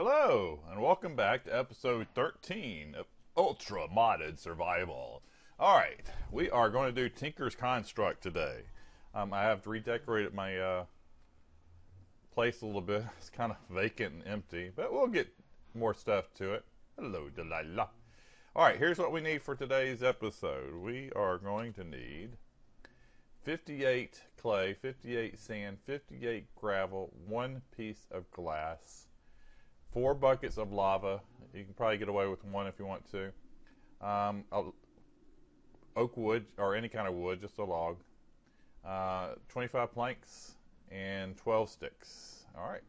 Hello, and welcome back to episode 13 of Ultra Modded Survival. Alright, we are going to do Tinkers Constuct today. I have redecorated my place a little bit. It's kind of vacant and empty, but we'll get more stuff to it. Hello, Delilah. Alright, here's what we need for today's episode. We are going to need 58 clay, 58 sand, 58 gravel, 1 piece of glass, 4 buckets of lava. You can probably get away with 1 if you want to. Oak wood, or any kind of wood, just a log. 25 planks and 12 sticks. Alright.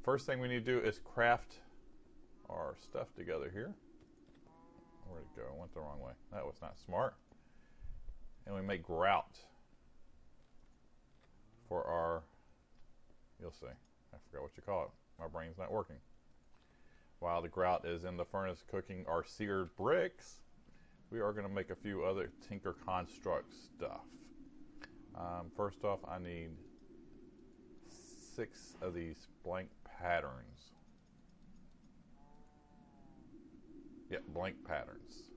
First thing we need to do is craft our stuff together here. Where'd it go? I went the wrong way. That was not smart. And we make grout for our, you'll see. I forgot what you call it. My brain's not working. While the grout is in the furnace cooking our seared bricks, we are going to make a few other Tinker Constuct stuff. First off, I need 6 of these blank patterns. Yeah, blank patterns.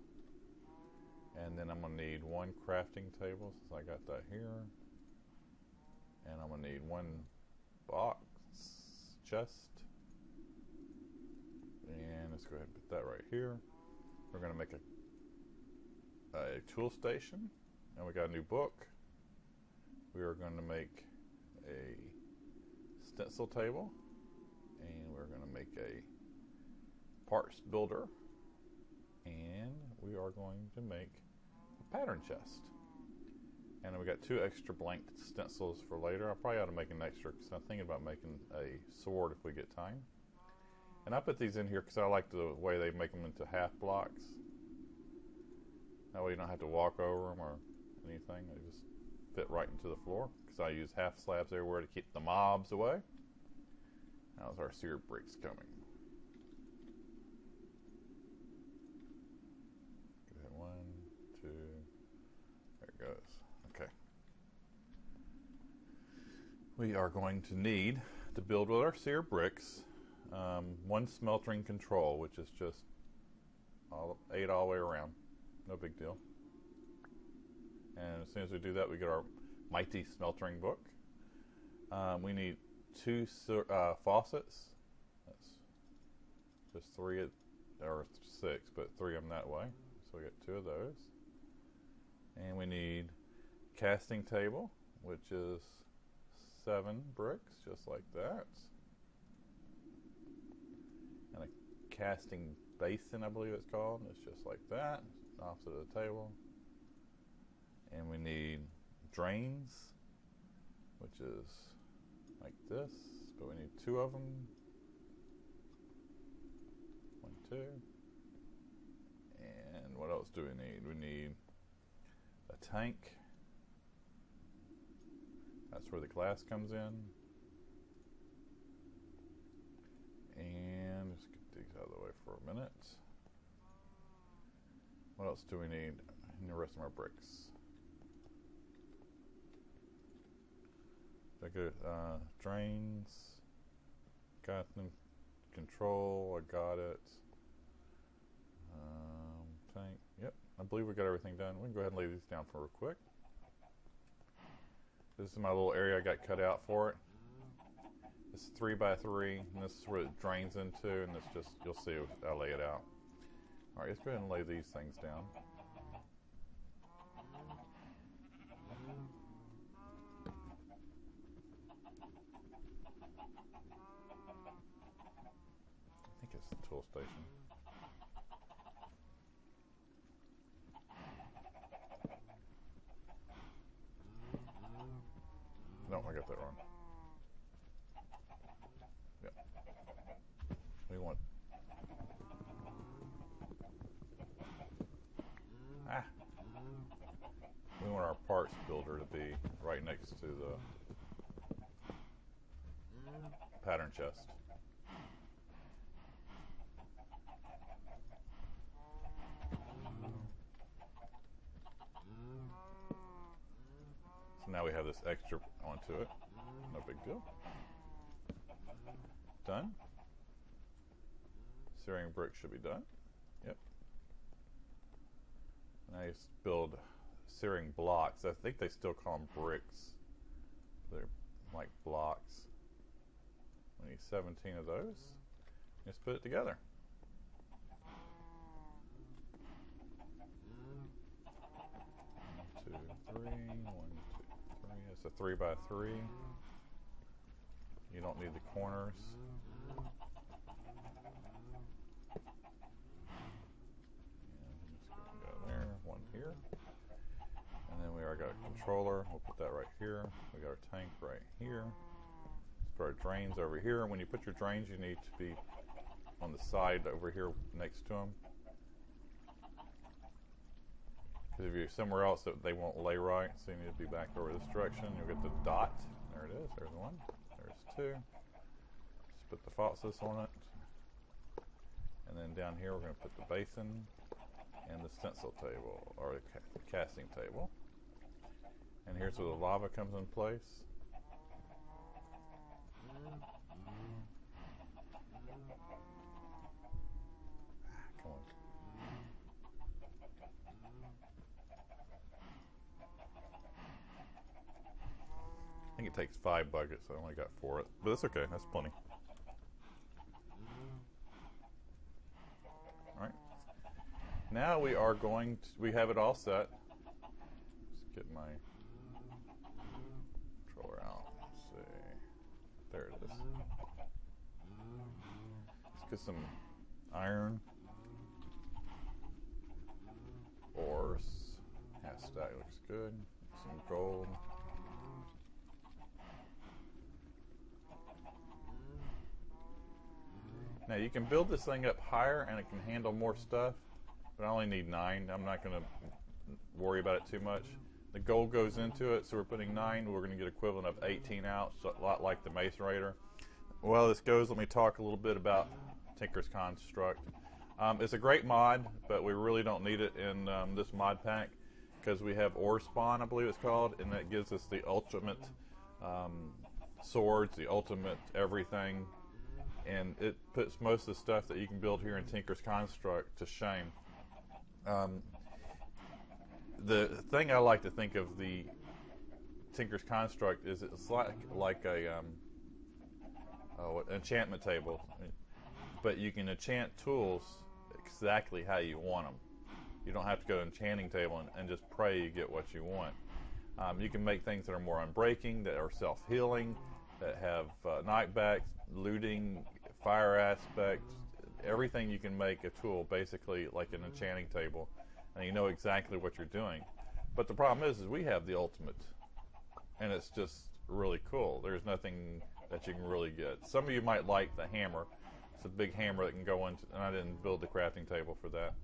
And then I'm going to need 1 crafting table, since I got that here. And I'm going to need 1 box, chest. And let's go ahead and put that right here. We're going to make a tool station. And we got a new book. We are going to make a stencil table. And we're going to make a parts builder. And we are going to make a pattern chest. And then we got 2 extra blank stencils for later. I probably ought to make an extra because I'm thinking about making a sword if we get time. And I put these in here because I like the way they make them into half blocks. That way you don't have to walk over them or anything. They just fit right into the floor. Because I use half slabs everywhere to keep the mobs away. How's our seared bricks coming? Go ahead, 1, 2. There it goes. Okay. We are going to need to build with our seared bricks. 1 smelting control, which is just 8 all the way around. No big deal. And as soon as we do that, we get our mighty smelting book. We need 2 faucets. That's just 3 or 6, but 3 of them that way. So we get 2 of those. And we need casting table, which is 7 bricks, just like that. And a casting basin, I believe it's called. It's just like that, opposite of the table. And we need drains, which is like this, but we need 2 of them. 1, 2. And what else do we need? We need a tank. That's where the glass comes in. And let's get these out of the way for a minute. What else do we need in the rest of our bricks? I got drains, casting control, I got it. Tank, yep, I believe we got everything done. We can go ahead and lay these down for real quick. This is my little area I got cut out for it. This is 3 by 3, and this is where it drains into, and it's just, you'll see I lay it out. Alright, let's go ahead and lay these things down. I think it's the tool station. No, I got that wrong. Yeah. We want... We want our parts builder to be right next to the pattern chest. So now we have this extra onto it. No big deal. Done. Searing brick should be done. Yep. Now you build searing blocks. I think they still call them bricks. They're like blocks. We need 17 of those. Just put it together. One, two, three. It's a 3 by 3. You don't need the corners. And go there, one here. And then we already got a controller. We'll put that right here. We got our tank right here. Let's put our drains over here. And when you put your drains, you need to be on the side over here next to them. Because if you're somewhere else, they won't lay right. So you need to be back over this direction. You'll get the dot. There it is. There's one. There's two. Just put the faucets on it. And then down here, we're going to put the basin and the stencil table, or the casting table. And here's where the lava comes in place. Come on. I think it takes 5 buckets. I only got 4, but that's okay. That's plenty. All right. Now we are going to, we have it all set. Just get my controller out. Let's see. There it is. Let's get some iron. Ores. Yeah, stack looks good. Some gold. Now you can build this thing up higher and it can handle more stuff, but I only need 9. I'm not going to worry about it too much. The gold goes into it, so we're putting 9. We're going to get equivalent of 18 out, so a lot like the Macerator. Well, this goes, let me talk a little bit about Tinkers Constuct. It's a great mod, but we really don't need it in this mod pack because we have ore spawn, I believe it's called, and that gives us the ultimate swords, the ultimate everything. And it puts most of the stuff that you can build here in Tinkers Constuct to shame. The thing I like to think of the Tinkers Constuct is it's like a enchantment table, but you can enchant tools exactly how you want them. You don't have to go to an enchanting table and just pray you get what you want. You can make things that are more unbreaking, that are self-healing, that have knockbacks, looting, fire aspect, everything you can make a tool basically like an enchanting table, and you know exactly what you're doing. But the problem is we have the ultimate, and it's just really cool. There's nothing that you can really get. Some of you might like the hammer. It's a big hammer that can go into, and I didn't build the crafting table for that.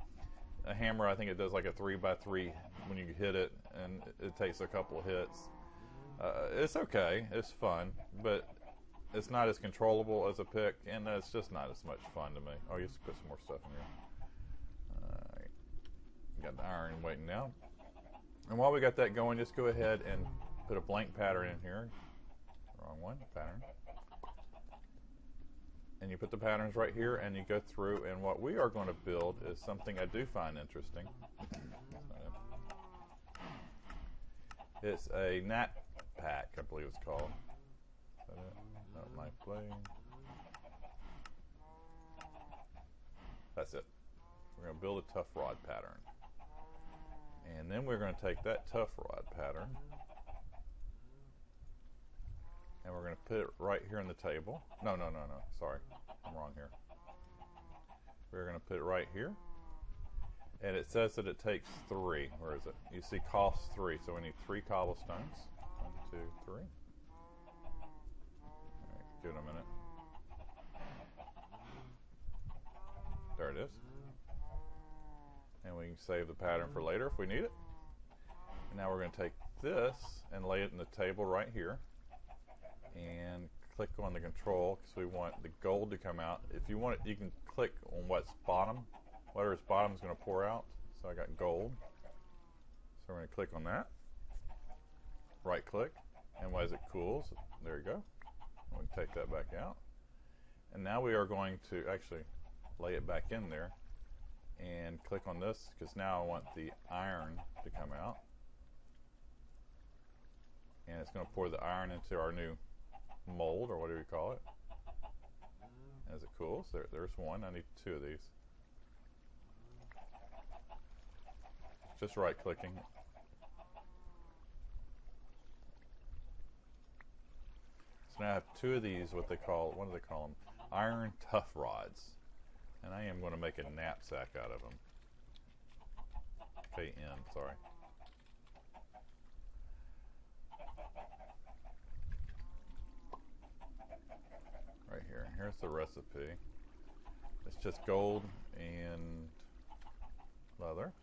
A hammer, I think it does like a 3 by 3 when you hit it, and it takes a couple of hits. It's okay, it's fun, but it's not as controllable as a pick, and it's just not as much fun to me. Oh, you just put some more stuff in here. Alright. Got the iron waiting now. And while we got that going, just go ahead and put a blank pattern in here. Wrong one, pattern. And you put the patterns right here, and you go through, and what we are going to build is something I do find interesting. It's a Knapsack, I believe it's called. Is that it? Not my blade. That's it. We're going to build a tough rod pattern. And then we're going to take that tough rod pattern and we're going to put it right here on the table. No. Sorry. I'm wrong here. We're going to put it right here. And it says that it takes 3. Where is it? You see cost 3. So we need 3 cobblestones. 1, 2, 3. All right, give it a minute. There it is. And we can save the pattern for later if we need it. And now we're going to take this and lay it in the table right here. And click on the control because we want the gold to come out. If you want it, you can click on what's bottom. Whatever's bottom is going to pour out. So I got gold. So we're going to click on that. Right click. And as it cools, there you go. We can take that back out. And now we are going to, actually, lay it back in there, and click on this because now I want the iron to come out. And it's going to pour the iron into our new mold, or whatever you call it. Is it cool? So there's one. I need 2 of these. Just right clicking. So now I have 2 of these, what do they call them? Iron tough rods. And I am going to make a knapsack out of them. KN, sorry. Right here. Here's the recipe. It's just gold and leather.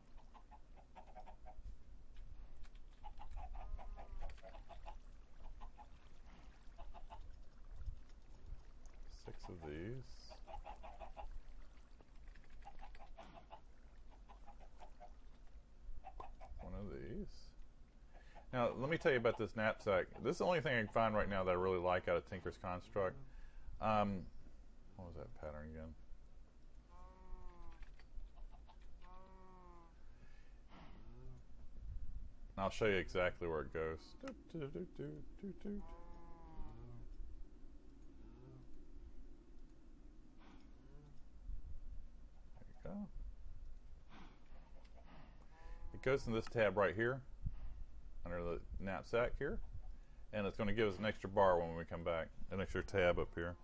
Six of these. One of these. Now, let me tell you about this knapsack. This is the only thing I can find right now that I really like out of Tinkers Constuct. What was that pattern again? I'll show you exactly where it goes. There you go. It goes in this tab right here, under the knapsack here, and it's going to give us an extra bar when we come back, an extra tab up here.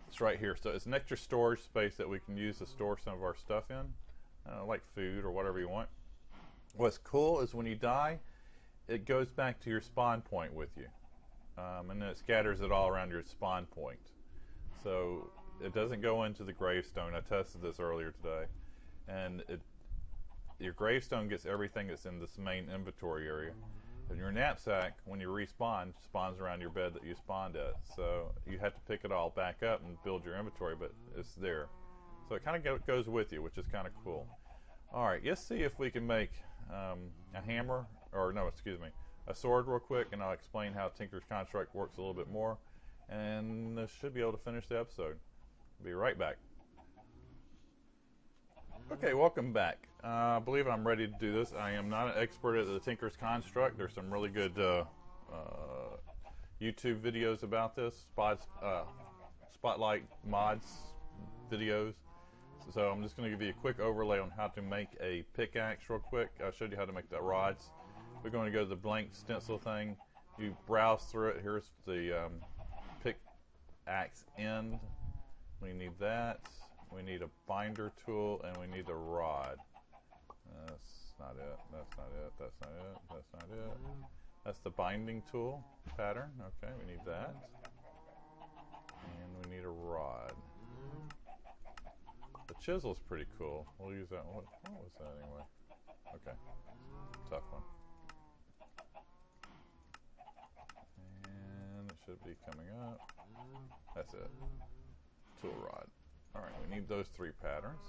It's right here, so it's an extra storage space that we can use to store some of our stuff in, like food or whatever you want. What's cool is when you die, it goes back to your spawn point with you, and then it scatters it all around your spawn point. So it doesn't go into the gravestone. I tested this earlier today, and your gravestone gets everything that's in this main inventory area. And your knapsack, when you respawn, spawns around your bed that you spawned at. So you have to pick it all back up and build your inventory, but it's there. So it kind of goes with you, which is kind of cool. All right, let's see if we can make a hammer, or no, excuse me, a sword real quick, and I'll explain how Tinkers Constuct works a little bit more. And this should be able to finish the episode. Be right back. Okay, welcome back. I believe I'm ready to do this. I am not an expert at the Tinkers Constuct. There's some really good YouTube videos about this, spotlight mods videos. So I'm just going to give you a quick overlay on how to make a pickaxe real quick. I showed you how to make the rods. We're going to go to the blank stencil thing. You browse through it. Here's the pickaxe end. We need that. We need a binder tool, and we need a rod. That's not it. That's not it. That's not it. That's not it. That's the binding tool pattern. Okay, we need that. And we need a rod. The chisel's pretty cool. We'll use that one. What was that anyway? Okay. Tough one. And it should be coming up. That's it. Tool rod. Alright, we need those 3 patterns.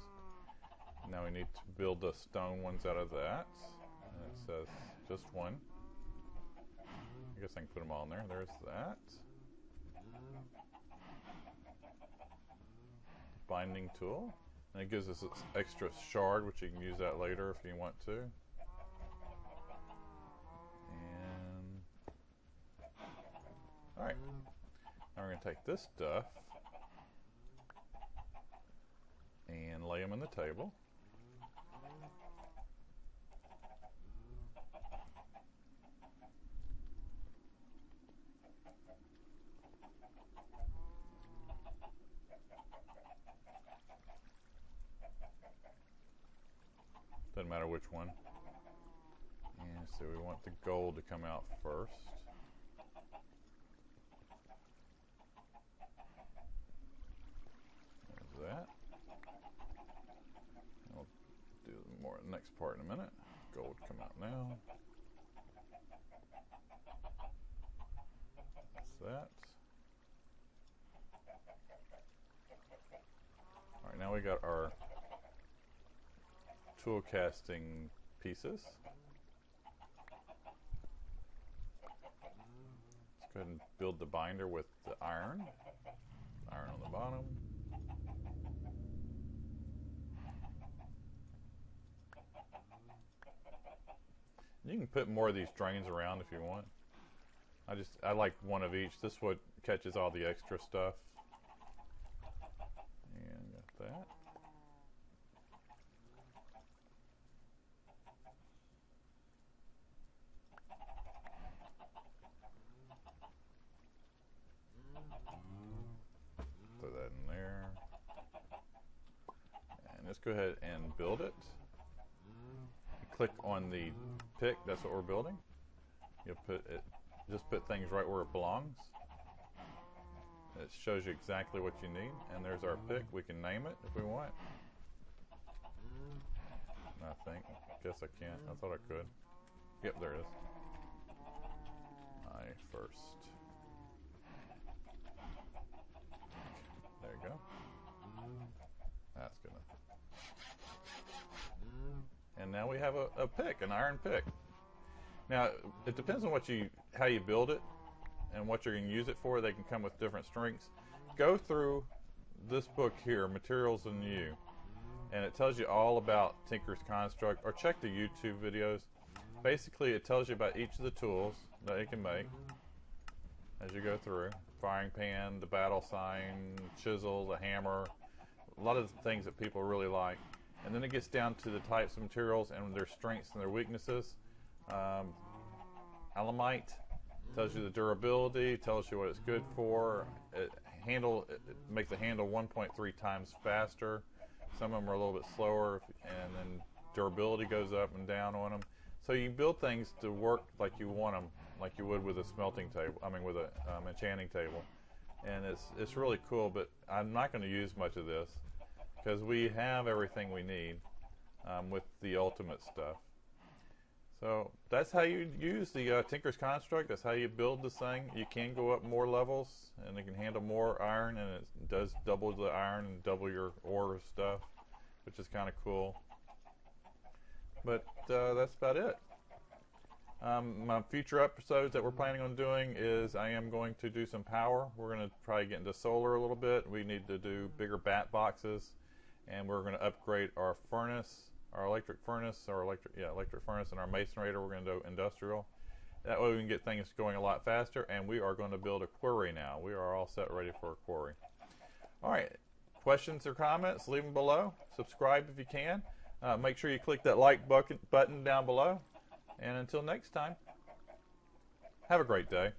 Now we need to build the stone ones out of that. And it says just one. I guess I can put them all in there. There's that. Binding tool. And it gives us this extra shard, which you can use that later if you want to. And alright. Now we're going to take this stuff and lay them on the table. Doesn't matter which one. And so we want the gold to come out first. There's that. I'll do more in the next part in a minute. Gold come out now. That's that. Alright, now we got our tool casting pieces. Let's go ahead and build the binder with the iron. Iron on the bottom. You can put more of these drains around if you want. I like one of each. This one catches all the extra stuff. And got that. Throw that in there. And let's go ahead and build it. Click on the pick, that's what we're building. You'll put it, just put things right where it belongs. It shows you exactly what you need, and there's our pick. We can name it if we want. Guess I can't. I thought I could. Yep, there it is. I first. There you go. That's good enough. And now we have a pick, an iron pick. Now, it depends on how you build it and what you're going to use it for. They can come with different strengths. Go through this book here, Materials and You, and it tells you all about Tinkers Constuct, or check the YouTube videos. Basically, it tells you about each of the tools that you can make as you go through. Firing pan, the battle sign, chisels, a hammer, a lot of the things that people really like. And then it gets down to the types of materials and their strengths and their weaknesses. Alamite tells you the durability, tells you what it's good for. It makes the handle 1.3 times faster. Some of them are a little bit slower, and then durability goes up and down on them. So you build things to work like you want them, like you would with a smelting table. I mean, with a enchanting table. And it's really cool. But I'm not going to use much of this, because we have everything we need with the ultimate stuff. So that's how you use the Tinkers Constuct. That's how you build this thing. You can go up more levels, and it can handle more iron, and it does double the iron and double your ore stuff, which is kind of cool. But that's about it. My future episodes that we're planning on doing is I am going to do some power. We're going to probably get into solar a little bit. We need to do bigger bat boxes. And we're going to upgrade our furnace, our electric furnace, electric furnace, and our Macerator. We're going to do industrial. That way we can get things going a lot faster, and we are going to build a quarry now. We are all set ready for a quarry. All right, questions or comments, leave them below. Subscribe if you can. Make sure you click that like button down below. And until next time, have a great day.